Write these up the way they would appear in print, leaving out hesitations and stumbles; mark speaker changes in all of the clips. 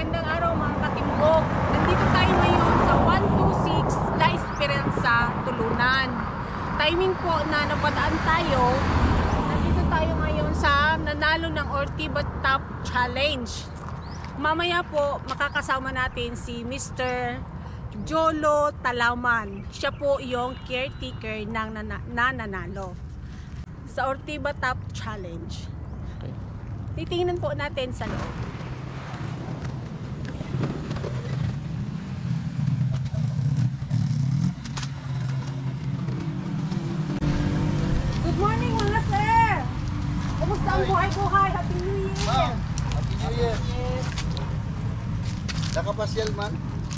Speaker 1: Magandang araw mga katimbog. Nandito tayo ngayon sa 126 La Esperanza, Tulunan. Timing po na napadaan tayo. Nandito tayo ngayon sa nanalo ng Ortiba Top Challenge. Mamaya po makakasama natin si Mr. Jolo Talaman. Siya po yung caretaker ng nananalo sa Ortiba Top Challenge.
Speaker 2: Okay.
Speaker 1: Titingnan po natin sa loob. Good morning mga sir! Kumusta ang buhay-buhay? Happy New Year!
Speaker 3: Happy New Year!
Speaker 1: Yes.
Speaker 3: Nakapasyal man?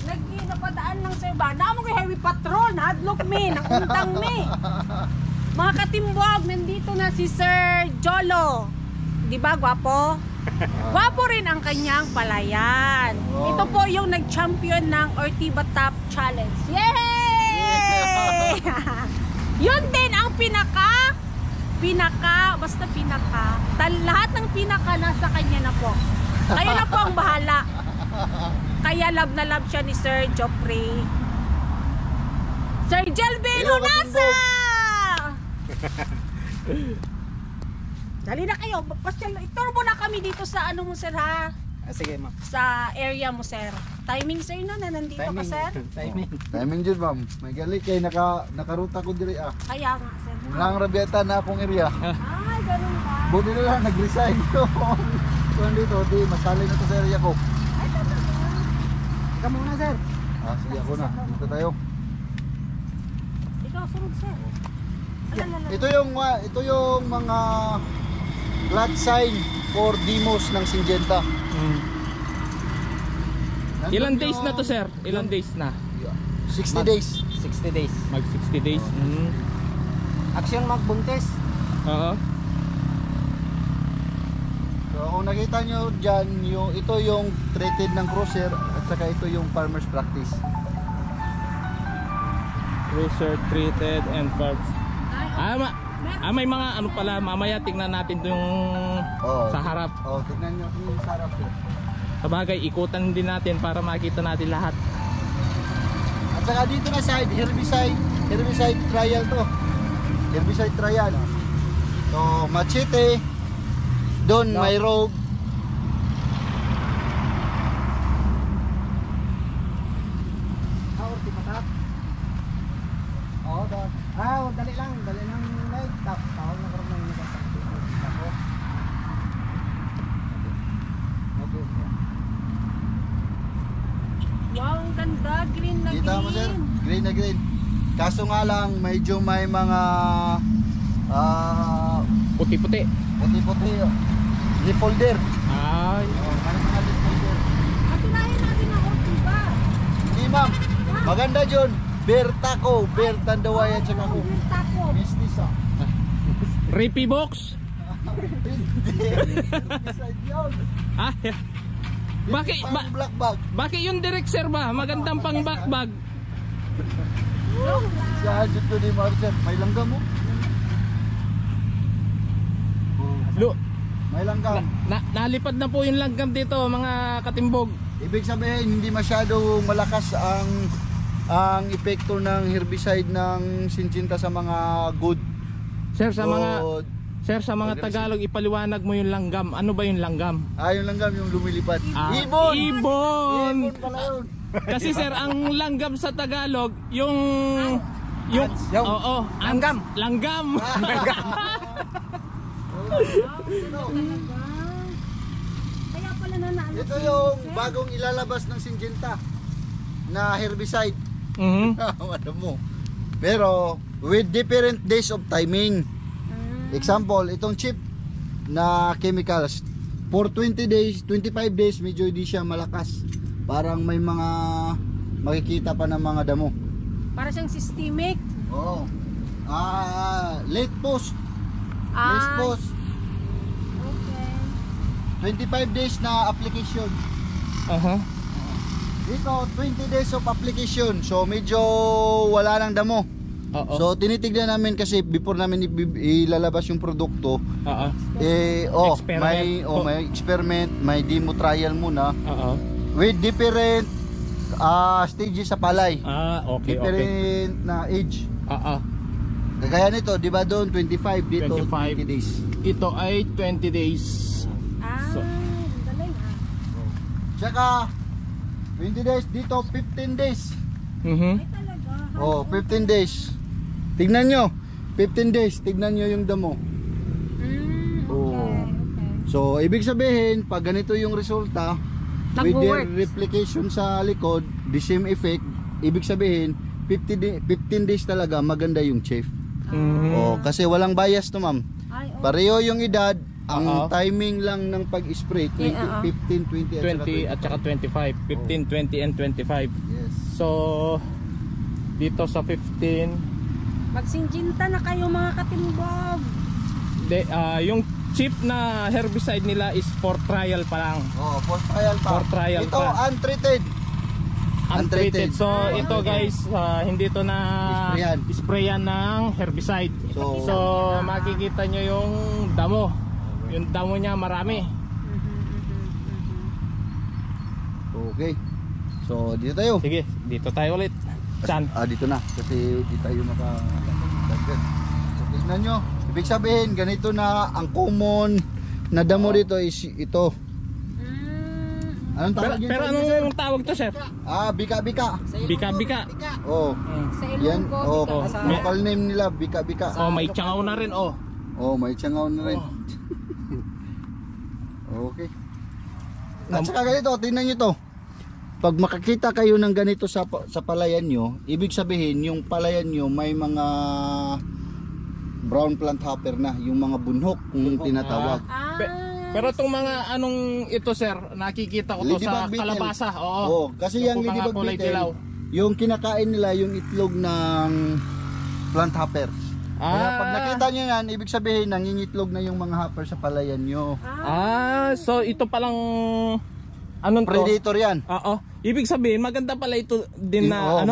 Speaker 1: Lagi napadaan lang sir ba? Naamong kay heavy patrol, hadlok me, nakundang me. Mga katimbog, nandito na si Sir Jolo. Di ba gwapo? Gwapo rin ang kanyang palayan.
Speaker 3: Wow.
Speaker 1: Ito po yung nag-champion ng Ortiba Top Challenge. Yay! Yun din ang lahat ng pinaka nasa kanya na po. Kayo na po ang bahala. Kaya love na love siya ni Sir Joffrey. Sir Jelvin Hunasa! Dali na kayo, iturbo na kami dito sa ano mo sir ha?
Speaker 2: Sige ma'am.
Speaker 1: Sa area mo sir. Timing sir na nandito ka sir?
Speaker 3: Timing dyan ma'am. May gali kay nakaruta ko diri ah.
Speaker 1: Kaya nga sir.
Speaker 3: Nang rabiata na akong area.
Speaker 1: Ay, ganun ba?
Speaker 3: Buti na lang nag-resign ko. Kung dito, di masali na to sa area ko.
Speaker 1: Ay, talaga.
Speaker 2: Ikaw muna sir.
Speaker 3: Ah, sige ako na. Dito tayo.
Speaker 1: Ikaw sunod sir.
Speaker 3: Ito yung mga flat sign for demos ng Syngenta. Nandun
Speaker 2: Ilan days
Speaker 3: yung-
Speaker 2: na to sir? Ilan days na?
Speaker 3: 60 days.
Speaker 4: 60 days.
Speaker 2: Mag 60 days.
Speaker 4: Action magbuntis.
Speaker 2: Oo.
Speaker 3: So kung nakita nyo dyan, ito yung treated ng cruiser at saka ito yung farmer's practice.
Speaker 2: Cruiser treated and parts.
Speaker 1: Ay,
Speaker 2: May mga ano pala, mamaya tingnan natin yung sa harap.
Speaker 3: Oh, tignan nyo yung sarap sir.
Speaker 2: Sabagay, ikutan din natin para makita natin lahat.
Speaker 3: At saka dito na side, herbicide trial to. Herbicide trial. So, machete. Doon may rogue.
Speaker 4: Ortiba Top.
Speaker 3: Oo, doon.
Speaker 4: Dali lang light. Tawag na karon ng ako.
Speaker 1: wow, ang ganda. Green na
Speaker 3: Kita mo sir, green na green. Kaso nga lang, medyo may mga
Speaker 2: Puti-puti.
Speaker 3: puti-puti. Leaf folder.
Speaker 2: Ay.
Speaker 3: Oh, may mga leaf folder.
Speaker 1: Patunayan natin ang Ortiba.
Speaker 3: Hindi ma'am, maganda dyan. Bertaco, Bertandaway at saka ko.
Speaker 1: Taco.
Speaker 3: Mestiza.
Speaker 2: Rippy box.
Speaker 3: Herbicide yun.
Speaker 2: Ay. Bakit
Speaker 3: Pang black bag.
Speaker 2: bakit yung direct sir ba? Magandang pang backbag.
Speaker 3: Si Adjut to ni Marcel, may langgam mo? May langgam.
Speaker 2: Nalipad na po yung langgam dito mga katimbog.
Speaker 3: Ibig sabihin, hindi masyado malakas ang epekto ng herbicide ng Syngenta sa mga good.
Speaker 2: Sir sa mga
Speaker 3: good.
Speaker 2: Tagalog ipaliwanag mo yung langgam. Ano ba yung langgam?
Speaker 3: Yung langgam yung lumilipad.
Speaker 2: Ibon.
Speaker 3: Ibon pala yun.
Speaker 2: Kasi sir, ang langgam sa Tagalog, yung
Speaker 4: Langgam.
Speaker 2: Langgam.
Speaker 1: Kaya pala nanalo.
Speaker 3: Ito yung bagong ilalabas ng Syngenta na herbicide. Ano mo? Pero with different days of timing. Example, itong chip na chemicals for 20 days, 25 days medyo hindi siya malakas. Parang may mga makikita pa ng mga damo.
Speaker 1: Para siyang systemic.
Speaker 3: Oo. Late post. Late post.
Speaker 1: Okay.
Speaker 3: 25 days na application. Dito 20 days of application. So medyo wala nang damo.
Speaker 2: Oo.
Speaker 3: So tinitignan namin kasi before namin ilalabas yung produkto,
Speaker 2: Oo.
Speaker 3: may
Speaker 2: Experiment.
Speaker 3: may experiment, may demo trial muna.
Speaker 2: Oo.
Speaker 3: with different stages sa palay.
Speaker 2: Okay, okay.
Speaker 3: Different na age. Kagaya nito, di ba doon 25, dito
Speaker 2: 25.
Speaker 3: 20 days.
Speaker 2: Ito ay 20 days. So,
Speaker 1: galing
Speaker 3: Tsaka 20 days dito, 15 days.
Speaker 1: Ay talaga.
Speaker 3: Oh, 15 days. Tignan nyo, 15 days, tignan nyo yung damo.
Speaker 1: Okay.
Speaker 3: So, ibig sabihin, pag ganito yung resulta, with their replication sa likod, the same effect, ibig sabihin, 15 days talaga maganda yung chef. Oh, kasi walang bias to, ma'am. Pareho yung edad, ang timing lang ng pag-spray, 15, 20,
Speaker 2: at saka 25. 15, 20, and 25.
Speaker 3: Yes.
Speaker 2: So, dito sa 15,
Speaker 1: Magsinjinta na kayo mga katimbog.
Speaker 2: yung cheap na herbicide nila is for trial pa lang.
Speaker 3: Oh, for trial pa.
Speaker 2: For trial
Speaker 3: ito,
Speaker 2: pa.
Speaker 3: untreated.
Speaker 2: Untreated. So, ito guys, hindi to na sprayan ng herbicide. So, makikita nyo yung damo. Yung damo niya marami.
Speaker 3: Okay. So, dito tayo.
Speaker 2: Sige, dito tayo ulit. Saan?
Speaker 3: Dito na. Kasi di tayo makadagdag. So, tignan nyo. Ibig sabihin, ganito na ang common na damo dito is ito. Anong tawag yun?
Speaker 2: Pero anong tawag to, sir?
Speaker 3: Bika-bika.
Speaker 2: Bika-bika.
Speaker 3: Oh.
Speaker 1: Sa
Speaker 3: Yan.
Speaker 1: Ilonggo,
Speaker 3: Oh, local name nila, bika-bika.
Speaker 2: Oh, may tsangaw na rin, oh.
Speaker 3: Oh, may tsangaw na rin. Okay. At saka ganito, tingnan nyo to. Pag makakita kayo ng ganito sa palayan nyo, ibig sabihin yung palayan nyo may mga brown plant hopper na, yung mga bunhok kung tinatawag.
Speaker 2: Pero itong mga anong ito, sir, nakikita ko to sa kalabasa. Oo.
Speaker 3: Kasi yung ladybug beetle, yung kinakain nila yung itlog ng plant hoppers. Kaya pag nakita nyo yan, ibig sabihin nangingitlog na yung mga hopper sa palayan nyo.
Speaker 2: So ito palang anong
Speaker 3: predator yan.
Speaker 2: Oo. Ibig sabihin maganda pala ito din na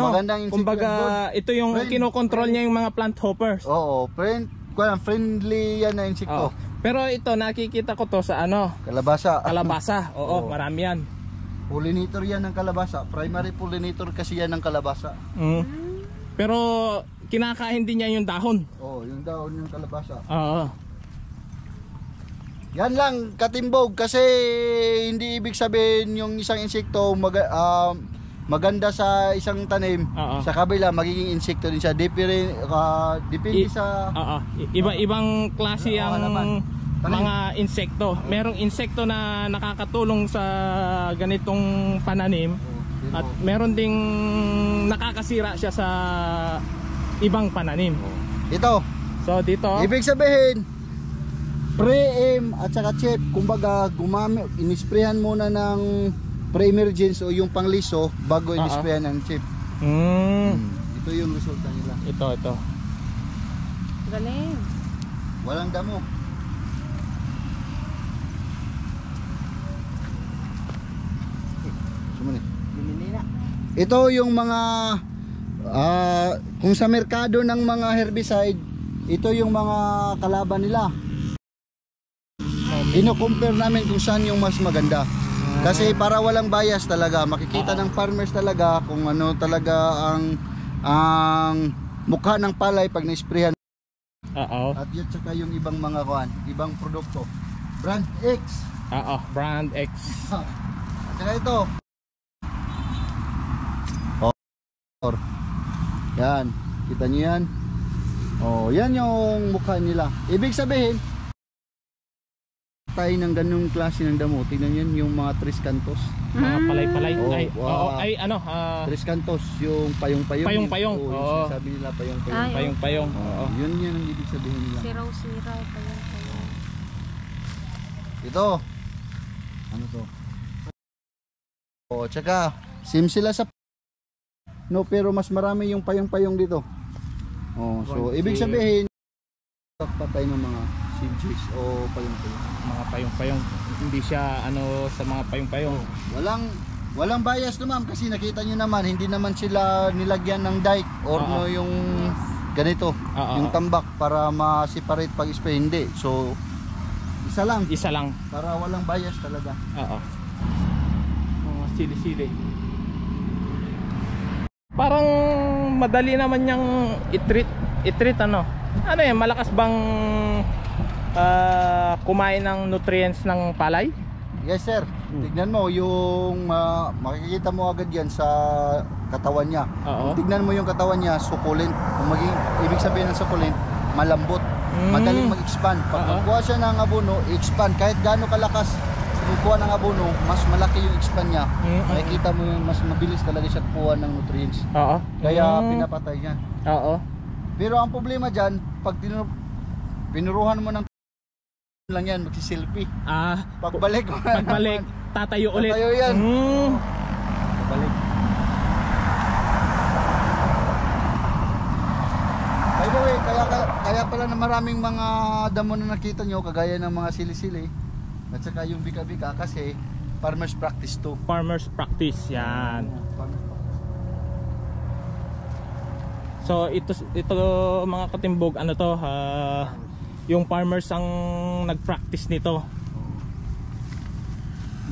Speaker 2: kumbaga ito yung kinokontrol niya yung mga plant hoppers.
Speaker 3: Oo, friendly yan na insekto.
Speaker 2: Pero ito nakikita ko to sa
Speaker 3: kalabasa.
Speaker 2: Kalabasa. Oo, marami yan.
Speaker 3: Pollinator yan ng kalabasa. Primary pollinator kasi yan ng kalabasa.
Speaker 2: Pero kinakain din niya yung dahon.
Speaker 3: Yung dahon ng kalabasa.
Speaker 2: Oo.
Speaker 3: Yan lang katimbog, kasi hindi ibig sabihin yung isang insekto maganda sa isang tanim, sa kabila magiging insekto din siya. Depende sa
Speaker 2: iba-ibang klase ang mga insekto. Merong insekto na nakakatulong sa ganitong pananim, at meron ding nakakasira siya sa ibang pananim.
Speaker 3: Ito.
Speaker 2: So dito,
Speaker 3: ibig sabihin pre-aim at saka chip, kumbaga inisprayan muna ng pre-emergence o yung pangliso bago inisprayan ng chip. Ito yung resulta nila.
Speaker 2: Ito.
Speaker 1: Galing.
Speaker 3: Walang damo. Ito yung mga kung sa merkado ng mga herbicide, ito yung mga kalaban nila. Ino-compare namin kung saan yung mas maganda. Kasi para walang bias talaga, makikita ng farmers talaga kung ano talaga ang mukha ng palay pag na-sprayan. At yun saka yung ibang mga ibang produkto. Brand X.
Speaker 2: Brand X.
Speaker 3: At saka ito. Yan, kita nyo yan. Yan yung mukha nila. Ibig sabihin, tayo ng ganung klase ng damo. Tingnan yan yung mga triscanthus.
Speaker 2: Mga palay-palay.
Speaker 3: Tres cantos, yung payong-payong.
Speaker 2: Payong-payong.
Speaker 3: Sabi nila payong-payong.
Speaker 2: Payong-payong.
Speaker 3: Yun yan ang ibig sabihin nila.
Speaker 1: Siraw-siraw, payong-payong.
Speaker 3: Ito. Ano to? Tsaka same sila sa pero mas marami yung payong-payong dito. So ibig sabihin patay ng mga CGs o payong-payong.
Speaker 2: Mga payong-payong. Hindi siya sa mga payong-payong.
Speaker 3: Walang bias to, ma'am, kasi nakita nyo naman, hindi naman sila nilagyan ng dike or yung ganito, yung tambak para ma-separate pag spray. Hindi. So isa lang
Speaker 2: para
Speaker 3: walang bias talaga.
Speaker 2: sili-sili. Parang madali naman niyang i-treat ano. Ano yan, malakas bang kumain ng nutrients ng palay?
Speaker 3: Yes sir, tignan mo yung makikita mo agad yan sa katawan niya.
Speaker 2: Oo.
Speaker 3: Tignan mo yung katawan niya, sukulent. Kung ibig sabihin ng sukulent, malambot, madaling mag-expand. Pag magkuha siya ng abono, i-expand kahit gaano kalakas kukuha ng abono, mas malaki yung expand niya. Makikita mo yung mas mabilis talaga siya kuha ng nutrients.
Speaker 2: Oo.
Speaker 3: Kaya pinapatay niya.
Speaker 2: Oo.
Speaker 3: Pero ang problema diyan, pag pinuruhan mo ng lang yan, magsiselfie. Pagbalik
Speaker 2: tatayo ulit.
Speaker 3: Tatayo yan. Pagbalik. By the way, kaya pala na maraming mga damo na nakita nyo, kagaya ng mga sili-sili at saka yung bika-bika, kasi farmers practice to.
Speaker 2: Farmers practice, yan. So ito mga katimbog, ano to, yung farmers ang nag-practice nito.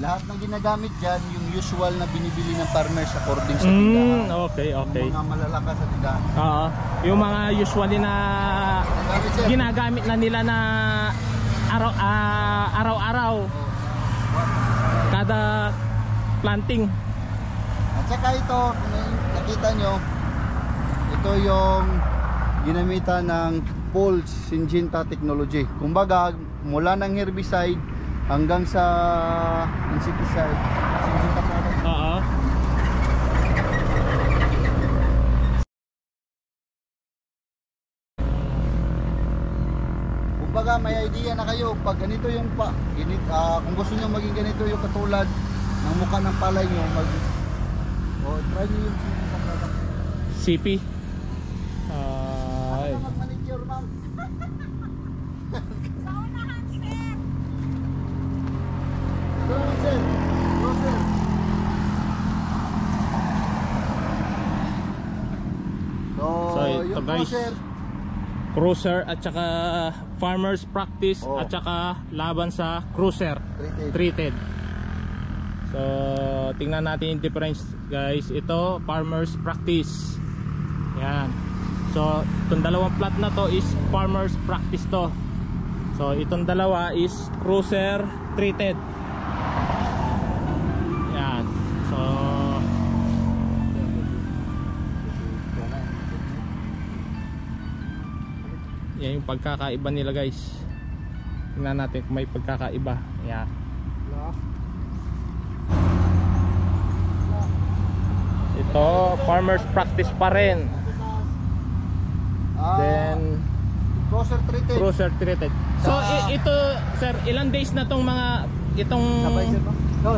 Speaker 3: Lahat ng ginagamit dyan, yung usual na binibili ng farmers according sa tindahan.
Speaker 2: Okay.
Speaker 3: Yung mga malalakas sa tindahan.
Speaker 2: Yung mga usually na ginagamit na nila na araw-araw. Kada planting.
Speaker 3: At saka ito, kung nakita nyo, ito yung ginamitan ng Pulse Syngenta technology. Kumbaga, mula ng herbicide hanggang sa insecticide, Syngenta product. Kumbaga, may idea na kayo pag ganito yung kung gusto niyo maging ganito yung katulad ng mukha ng palay nyo, try niyo yung Syngenta product.
Speaker 2: CP.
Speaker 3: Mag-manicure, ma'am.
Speaker 1: Sa unahan, sir.
Speaker 2: So ito guys, cruiser at saka farmers practice at saka laban sa cruiser treated. So tingnan natin yung difference guys. Ito farmers practice, yan. So itong dalawang plat na to is farmers practice to. So itong dalawa is cruiser treated. Yan. So yan yung pagkakaiba nila guys. Tingnan natin kung may pagkakaiba. Yan. Ito farmers practice pa rin. Then cruiser treated. So ito sir, ilang days na tong mga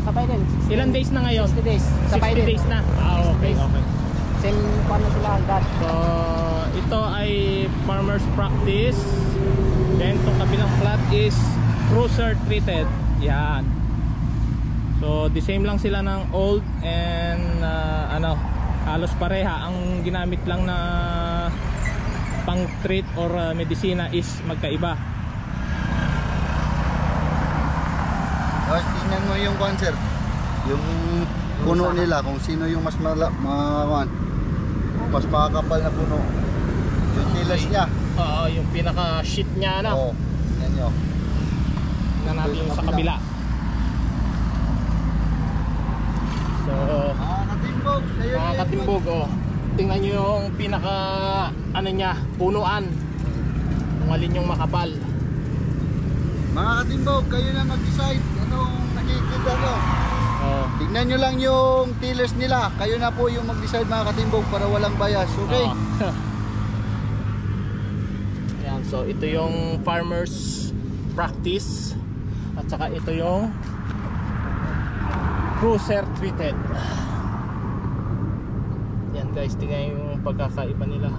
Speaker 4: Sabay din.
Speaker 2: ilang days na ngayon?
Speaker 4: 60 days.
Speaker 2: 60 days na. Okay.
Speaker 4: Same paano sila hanggang.
Speaker 2: So ito ay farmers practice. Then itong kabilang plat is cruiser treated. Yan. So the same lang sila ng old and halos pareha. Ang ginamit lang na pang treat or medisina is magkaiba.
Speaker 3: Tapos tingnan mo yung cancer, yung puno nila, kung sino yung mas mas makakapal na puno. Yung tilas niya.
Speaker 2: Yung pinaka sheet niya na.
Speaker 3: Tingnan nyo.
Speaker 2: Tingnan natin yung sa kabila. So
Speaker 3: katimbog,
Speaker 2: mga katimbog, tingnan nyo yung pinaka niya, punuan, kung alin yung makapal.
Speaker 3: Mga katimbog, kayo na mag-decide anong nakikita nyo. Tingnan nyo lang yung tillers nila. Kayo na po yung mag-decide mga katimbog para walang bias, okay?
Speaker 2: Yan, so ito yung farmers practice at saka ito yung cruiser treated. Yan guys, tingnan yung pagkakaiba nila.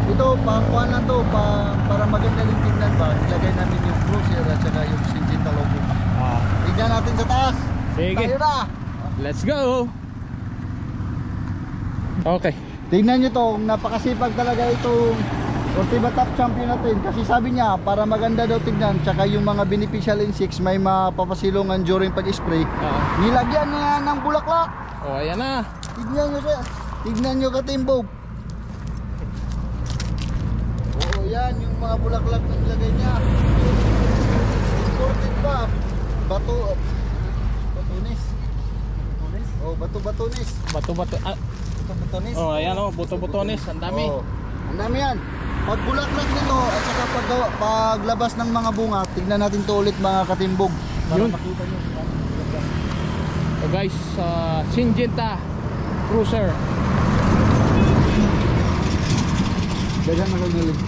Speaker 3: Ito, pangkuhan lang to, para maganda yung tingnan ba, ilagay namin yung cruiser at saka yung Syngenta logo. Tignan natin sa taas.
Speaker 2: Sige.
Speaker 3: Tayo na.
Speaker 2: Let's go. Okay.
Speaker 3: Tingnan nyo to, napakasipag talaga itong Corteva top champion natin kasi sabi niya para maganda daw tignan, tsaka yung mga beneficial insects may mapapasilungan during pag-spray. Nilagyan niya ng bulaklak.
Speaker 2: Oh, ayan na.
Speaker 3: Tignan nyo sir. Tignan nyo katimbog. Oo, yan yung mga bulaklak na nilagay niya. Imported pa. Batunis. Oh, batunis. Batunis.
Speaker 2: Oh, ayan oh, buto-butones, ang dami.
Speaker 3: Oh, ang dami yan. Pag bulaklak nito at saka paglabas ng mga bunga, tignan natin to ulit mga katimbog.
Speaker 2: Yun.
Speaker 3: Makita nyo.
Speaker 2: So guys, Syngenta Cruiser.
Speaker 3: Dagan na kagalit.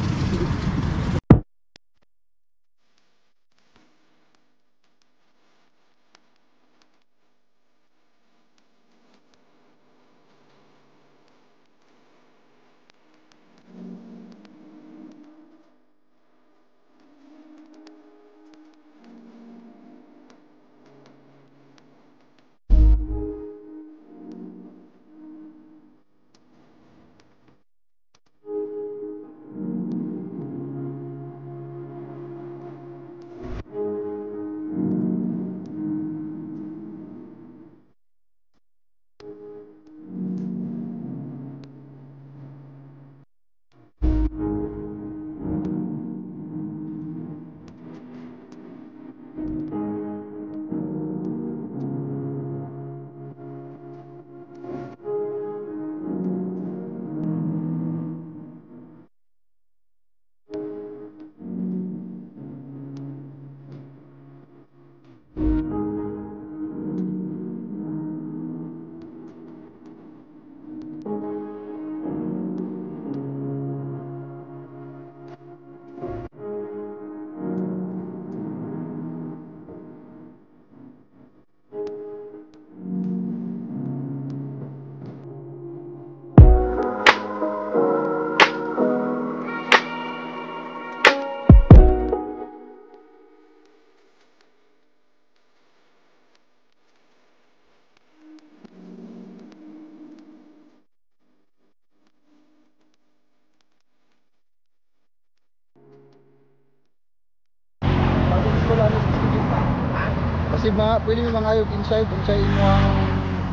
Speaker 3: Kasi pwede mo mangayog inside mo ang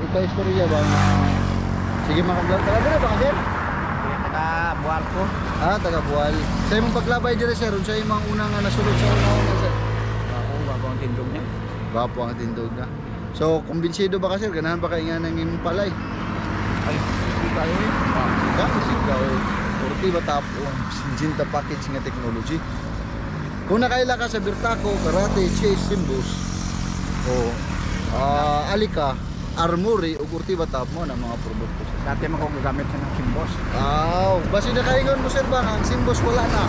Speaker 3: ika-istorya ba? Sige makaglaw. Taga na ba sir?
Speaker 4: Taga-buwal ko.
Speaker 3: Taga-buwal. Sa imong paglabay dire sir, sa imong unang nasulod sa una sir.
Speaker 4: Bago ang tindog niya.
Speaker 3: Bapo ang tindog na. So, kumbinsido ba ka sir? Ganahan ba kayo nga ng imong palay?
Speaker 4: Ay, hindi kayo eh.
Speaker 3: Kasi ikaw, Corteva top Syngenta package nga technology. Kung nakaila ka sa Birtaco, Karate, Chase, Simbus, o Alika, Armory o Corteva top mo na mga produkto.
Speaker 4: Dati mo kong gagamit siya ng Simbos.
Speaker 3: Basi na kaingon mo sir ba, ang Simbus wala na.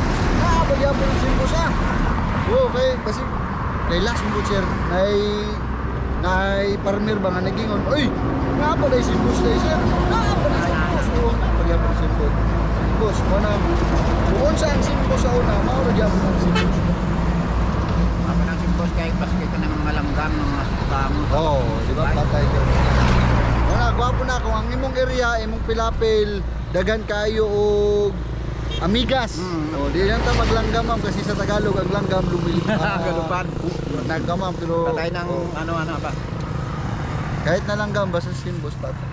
Speaker 3: Bagyan po ng Simbus okay, kasi kay last mo sir, nay farmer ba nga nagingon, uy, nga pa na Simbus na sir, nga pa na Simbus. Bagyan po ng Simbus. Simbus, mana, kung saan Simbus sa una, mauragyan po ng Simbus.
Speaker 4: Ako ng Simbos kahit paski ka ng mga langgam, ng mga sutamo.
Speaker 3: Di ba patay ka? Wala, gwapo na kung ang imong area, imong pilapil, dagan kayo o amigas. Di lang ta maglanggamam kasi sa Tagalog ang langgam lumilip.
Speaker 4: Galupan.
Speaker 3: Naggamam pero
Speaker 4: Patay ng ano-ano ba?
Speaker 3: kahit na langgam basta Simbus patay.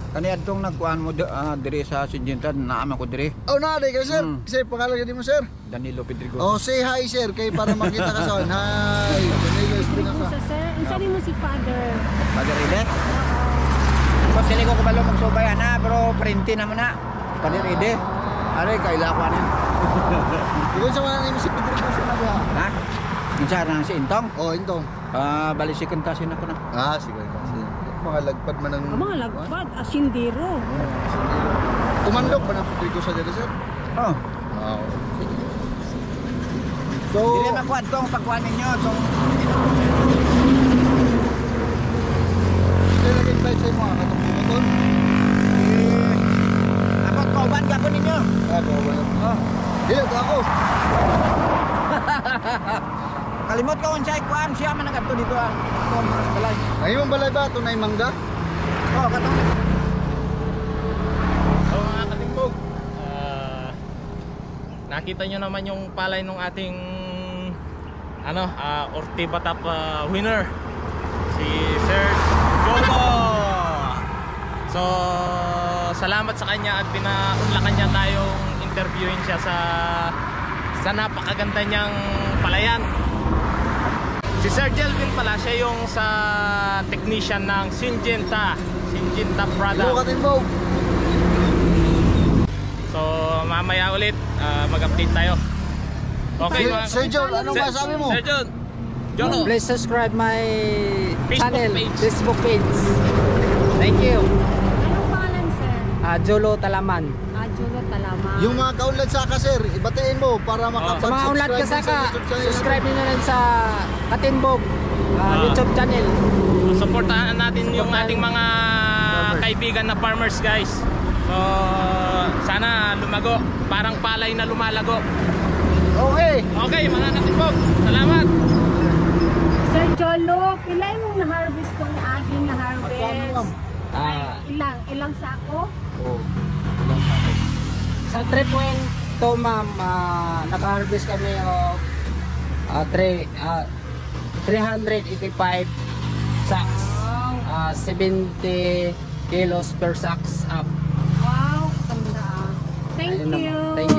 Speaker 4: Kani adtong nagkuan mo diri sa Syngenta, naama ko diri.
Speaker 3: Naaday ka sir. Kasi pangalan ni mo sir.
Speaker 4: Danilo Pedrigo.
Speaker 3: Say hi sir kay para makita ka sa hi. Danilo Espina ka.
Speaker 1: Sir, unsa mo si father?
Speaker 4: Father Ide? Tapos dili ko kabalo magsubay na, pero printi na mo na. Father Ide. Aray kaila ko ani.
Speaker 3: Dili sa man ni mo si Pedro sa naga.
Speaker 4: Ha? Insa na si Intong?
Speaker 3: Intong.
Speaker 4: Balisikan tasin ako na.
Speaker 3: Sige kasi. Mga lagpad man ng
Speaker 1: Mga lagpad, asindero.
Speaker 3: Tumandok ba ng Pedro sa dito sir?
Speaker 4: Oh.
Speaker 3: So,
Speaker 4: Dili makuha tong pagkuhan ninyo tong
Speaker 3: Dili nag-invite sa mga katong bumuton.
Speaker 4: Ako kauban gapon ninyo.
Speaker 3: Dili ako.
Speaker 4: Kalimot ka unsay kuan siya man nagadto dito balay.
Speaker 3: Ay mong balay ba tunay mangga?
Speaker 2: So mga katimbog, nakita nyo naman yung palay ng ating Orte Batap winner, si Sir Jolo. So salamat sa kanya at pinaunlakan niya tayong interviewin siya sa napakaganda niyang palayan. Si Sir Jelvin pala, siya yung sa technician ng Syngenta product. So mamaya ulit mag-update tayo. Okay,
Speaker 3: Sir John, anong masabi mo?
Speaker 2: Sir John, Jolo,
Speaker 4: Please subscribe my
Speaker 2: Facebook page.
Speaker 4: Facebook page. Thank you.
Speaker 1: Anong pangalan, sir?
Speaker 4: Jolo Talaman.
Speaker 1: Jolo Talaman.
Speaker 3: Yung mga kaunlad saka sir, ibatiin mo para
Speaker 4: Sa mga ulat ka saka,
Speaker 3: YouTube channel.
Speaker 4: subscribe niyo na lang sa Katinbog YouTube channel.
Speaker 2: supportahan natin yung ating mga kaibigan na farmers, guys. So sana lumago, parang palay na lumalago.
Speaker 3: Okay.
Speaker 2: Okay, mga Katimbog, salamat.
Speaker 1: Sir Jolo, pilay mong na-harvest tong aging na-harvest? Ilang sako?
Speaker 4: Sa 3.2 ma'am, naka-harvest kami of 385 sacks. 70 kilos per sacks up.
Speaker 1: Wow, ganda. Thank you.
Speaker 4: Thank you.